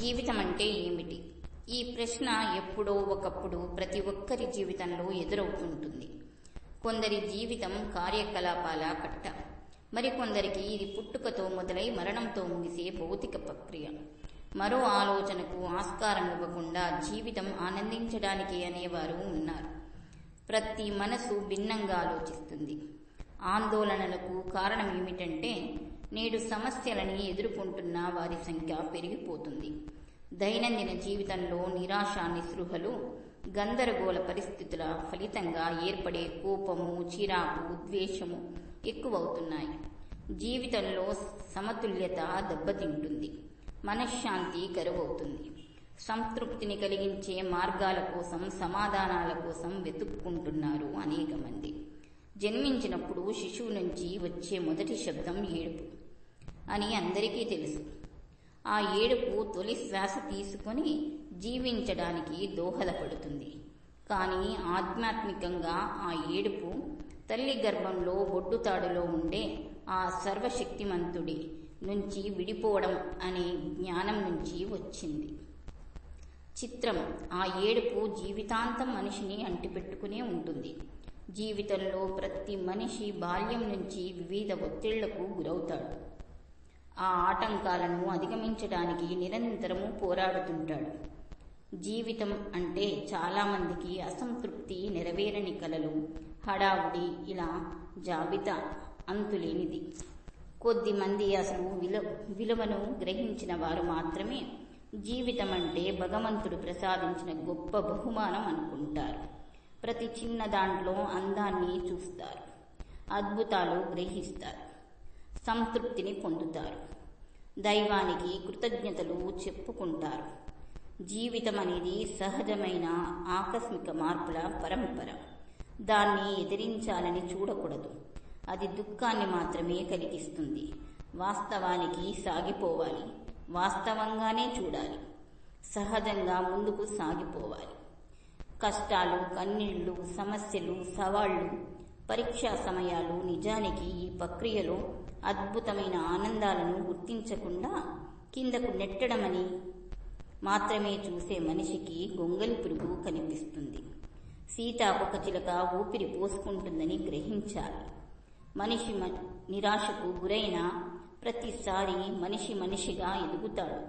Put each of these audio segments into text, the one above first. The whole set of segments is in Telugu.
జీవితం అంటే ఏమిటి? ఈ ప్రశ్న ఎప్పుడో ఒకప్పుడు ప్రతి ఒక్కరి జీవితంలో ఎదురవుతుంటుంది. కొందరి జీవితం కార్యకలాపాల కట్ట, మరికొందరికి ఇది పుట్టుకతో మొదలై మరణంతో ముగిసే భౌతిక ప్రక్రియ. మరో ఆలోచనకు ఆస్కారం ఇవ్వకుండా జీవితం ఆనందించడానికి అనేవారు ఉన్నారు. ప్రతి మనసు భిన్నంగా ఆలోచిస్తుంది. ఆందోళనలకు కారణం ఏమిటంటే నేడు సమస్యలని ఎదుర్కొంటున్న వారి సంఖ్య పెరిగిపోతుంది. దైనందిన జీవితంలో నిరాశ, నిస్పృహలు, గందరగోళ పరిస్థితుల ఫలితంగా ఏర్పడే కోపము, చిరాకు, ద్వేషము ఎక్కువవుతున్నాయి. జీవితంలో సమతుల్యత దెబ్బతింటుంది. మనశ్శాంతి కరువవుతుంది. సంతృప్తిని కలిగించే మార్గాల కోసం, సమాధానాల కోసం వెతుక్కుంటున్నారు అనేక మంది. జన్మించినప్పుడు శిశువు నుంచి వచ్చే మొదటి శబ్దం ఏడుపు అని అందరికీ తెలుసు. ఆ ఏడుపు తొలి శ్వాస తీసుకొని జీవించడానికి దోహదపడుతుంది. కానీ ఆధ్యాత్మికంగా ఆ ఏడుపు తల్లి గర్భంలో బొడ్డుతాడులో ఉండే ఆ సర్వశక్తిమంతుడి నుంచి విడిపోవడం అనే జ్ఞానం నుంచి వచ్చింది. చిత్రం, ఆ ఏడుపు జీవితాంతం మనిషిని అంటిపెట్టుకునే ఉంటుంది. జీవితంలో ప్రతి మనిషి బాల్యం నుంచి వివిధ ఒత్తిళ్లకు గురవుతాడు. ఆ ఆటంకాలను అధిగమించడానికి నిరంతరము పోరాడుతుంటాడు. జీవితం అంటే చాలామందికి అసంతృప్తి, నెరవేరని కలలు, హడావుడి, ఇలా జాబితా అంతులేనిది. కొద్దిమంది అసలు విలువను గ్రహించిన వారు మాత్రమే జీవితం అంటే భగవంతుడు ప్రసాదించిన గొప్ప బహుమానం అనుకుంటారు. ప్రతి చిన్న దాంట్లో అందాన్ని చూస్తారు, అద్భుతాలు గ్రహిస్తారు, సంతృప్తిని పొందుతారు, దైవానికి కృతజ్ఞతలు చెప్పుకుంటారు. జీవితం అనేది సహజమైన ఆకస్మిక మార్పుల పరంపర. దాన్ని ఎదిరించాలని చూడకూడదు. అది దుఃఖాన్ని మాత్రమే కలిగిస్తుంది. వాస్తవానికి సాగిపోవాలి, వాస్తవంగానే చూడాలి, సహజంగా ముందుకు సాగిపోవాలి. కష్టాలు, కన్నీళ్లు, సమస్యలు, సవాళ్లు, పరీక్షా సమయాలు నిజానికి ఈ ప్రక్రియలో అద్భుతమైన ఆనందాలను గుర్తించకుండా కిందకు నెట్టడమని మాత్రమే చూసే మనిషికి గొంగలి పురుగు కనిపిస్తుంది. సీతాకోకచిలుక ఊపిరి పోసుకుంటుందని గ్రహించాలి. మనిషి నిరాశకు గురైన ప్రతిసారి మనిషిగా ఎదుగుతాడు.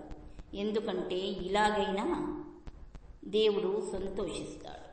ఎందుకంటే ఇలాగైనా దేవుడు సంతోషిస్తాడు.